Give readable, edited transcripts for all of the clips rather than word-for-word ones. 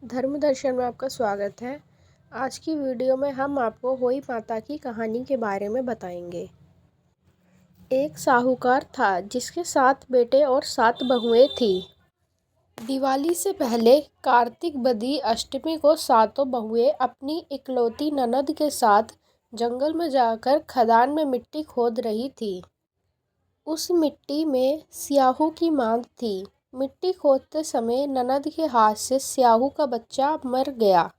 धर्म दर्शन में आपका स्वागत है। आज की वीडियो में हम आपको होई माता की कहानी के बारे में बताएंगे। एक साहूकार था जिसके 7 बेटे और 7 बहुएं थी। दिवाली से पहले कार्तिक बदी अष्टमी को सातों बहुएं अपनी इकलौती ननद के साथ जंगल में जाकर खदान में मिट्टी खोद रही थी। उस मिट्टी में स्याहू की मांग थी। मिट्टी खोदते समय ननद के हाथ से स्याहू का बच्चा मर गया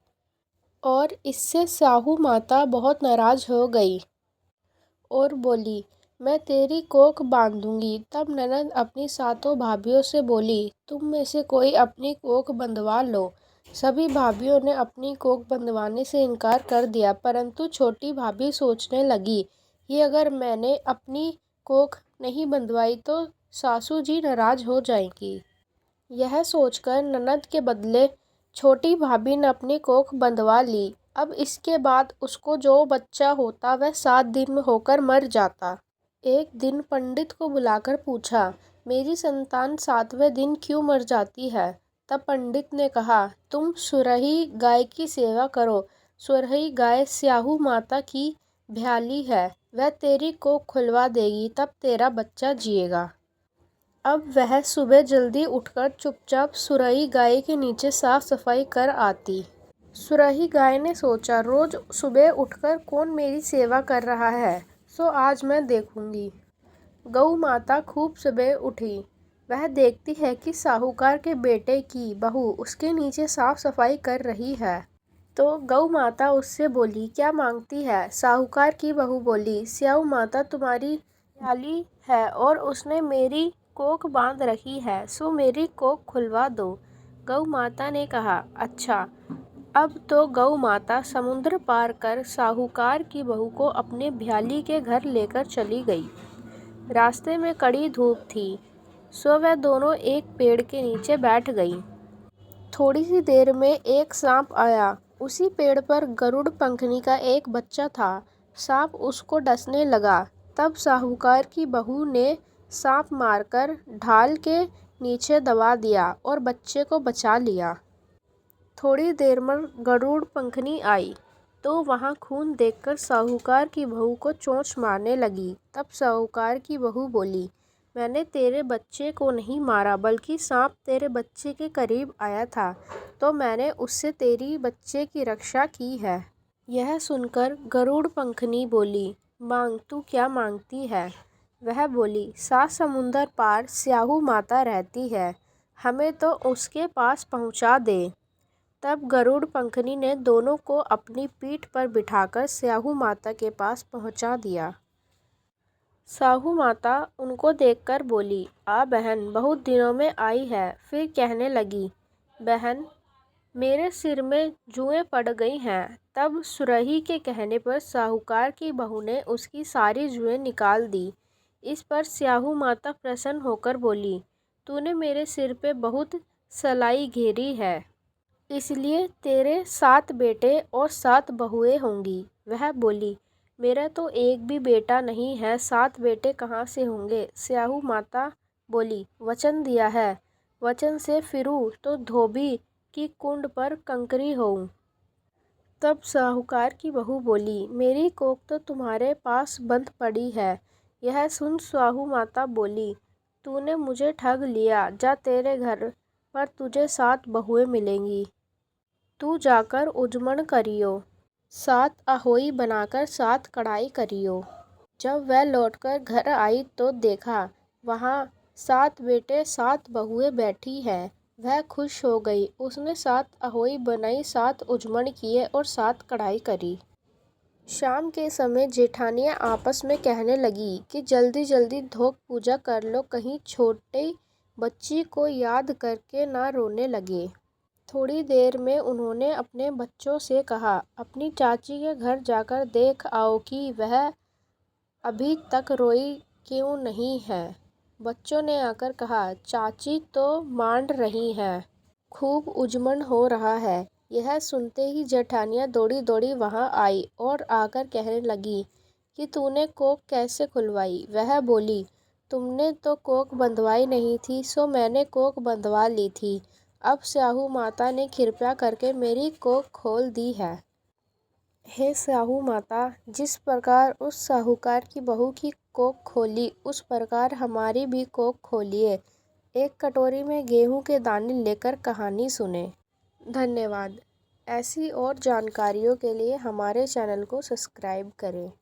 और इससे स्याहू माता बहुत नाराज हो गई और बोली, मैं तेरी कोख बांधूंगी। तब ननद अपनी सातों भाभियों से बोली, तुम में से कोई अपनी कोख बंधवा लो। सभी भाभियों ने अपनी कोख बंधवाने से इनकार कर दिया, परंतु छोटी भाभी सोचने लगी, ये अगर मैंने अपनी कोख नहीं बंधवाई तो सासू जी नाराज हो जाएंगी। यह सोचकर ननद के बदले छोटी भाभी ने अपनी कोख बंधवा ली। अब इसके बाद उसको जो बच्चा होता वह 7 दिन में होकर मर जाता। एक दिन पंडित को बुलाकर पूछा, मेरी संतान 7वें दिन क्यों मर जाती है? तब पंडित ने कहा, तुम सुरही गाय की सेवा करो। सुरही गाय स्याहू माता की भ्याली है, वह तेरी कोख खुलवा देगी, तब तेरा बच्चा जिएगा। अब वह सुबह जल्दी उठकर चुपचाप सुरही गाय के नीचे साफ सफाई कर आती। सुरही गाय ने सोचा, रोज सुबह उठकर कौन मेरी सेवा कर रहा है, सो आज मैं देखूंगी। गौ माता खूब सुबह उठी। वह देखती है कि साहूकार के बेटे की बहू उसके नीचे साफ सफाई कर रही है। तो गौ माता उससे बोली, क्या मांगती है? साहूकार की बहू बोली, स्याहू माता तुम्हारी भ्याली है और उसने मेरी कोख बांध रखी है, सो मेरी कोख खुलवा दो। गौ माता ने कहा, अच्छा। अब तो गौ माता समुद्र पार कर साहूकार की बहू को अपने भ्याली के घर लेकर चली गई। रास्ते में कड़ी धूप थी, सो वह दोनों एक पेड़ के नीचे बैठ गई। थोड़ी सी देर में एक सांप आया। उसी पेड़ पर गरुड़ पंखनी का एक बच्चा था। सांप उसको डसने लगा। तब साहूकार की बहू ने सांप मारकर ढाल के नीचे दबा दिया और बच्चे को बचा लिया। थोड़ी देर में गरुड़ पंखनी आई तो वहां खून देखकर साहूकार की बहू को चोंच मारने लगी। तब साहूकार की बहू बोली, मैंने तेरे बच्चे को नहीं मारा, बल्कि सांप तेरे बच्चे के करीब आया था तो मैंने उससे तेरी बच्चे की रक्षा की है। यह सुनकर गरुड़ पंखनी बोली, मांग, तू क्या मांगती है? वह बोली, 7 समुंदर पार स्याहू माता रहती है, हमें तो उसके पास पहुंचा दे। तब गरुड़ पंखनी ने दोनों को अपनी पीठ पर बिठाकर स्याहू माता के पास पहुंचा दिया। साहू माता उनको देखकर बोली, आ बहन, बहुत दिनों में आई है। फिर कहने लगी, बहन, मेरे सिर में जुएं पड़ गई हैं। तब सुरही के कहने पर साहूकार की बहू ने उसकी सारी जुएं निकाल दी। इस पर स्याहू माता प्रसन्न होकर बोली, तूने मेरे सिर पे बहुत सलाई घेरी है, इसलिए तेरे 7 बेटे और 7 बहुएं होंगी। वह बोली, मेरा तो एक भी बेटा नहीं है, 7 बेटे कहाँ से होंगे? स्याहू माता बोली, वचन दिया है, वचन से फिरूं तो धोबी की कुंड पर कंकरी होऊं। तब साहूकार की बहू बोली, मेरी कोख तो तुम्हारे पास बंद पड़ी है। यह सुन साहू माता बोली, तूने मुझे ठग लिया, जा, तेरे घर पर तुझे 7 बहुएं मिलेंगी। तू जाकर उजमण करियो, 7 अहोई बनाकर 7 कढ़ाई करियो। जब वह लौटकर घर आई तो देखा वहाँ 7 बेटे 7 बहुएं बैठी हैं। वह खुश हो गई। उसने 7 अहोई बनाई, 7 उजमण किए और 7 कढ़ाई करी। शाम के समय जेठानियाँ आपस में कहने लगी कि जल्दी जल्दी धोक पूजा कर लो, कहीं छोटी बच्ची को याद करके ना रोने लगे। थोड़ी देर में उन्होंने अपने बच्चों से कहा, अपनी चाची के घर जाकर देख आओ कि वह अभी तक रोई क्यों नहीं है। बच्चों ने आकर कहा, चाची तो मांड रही हैं, खूब उजमन हो रहा है। यह सुनते ही जेठानियाँ दौड़ी दौड़ी वहाँ आई और आकर कहने लगी कि तूने कोख कैसे खुलवाई? वह बोली, तुमने तो कोख बंधवाई नहीं थी, सो मैंने कोख बंधवा ली थी। अब स्याहू माता ने कृपा करके मेरी कोख खोल दी है। हे स्याहू माता, जिस प्रकार उस साहूकार की बहू की कोख खोली उस प्रकार हमारी भी कोख खोलिए। एक कटोरी में गेहूं के दाने लेकर कहानी सुने। धन्यवाद। ऐसी और जानकारियों के लिए हमारे चैनल को सब्सक्राइब करें।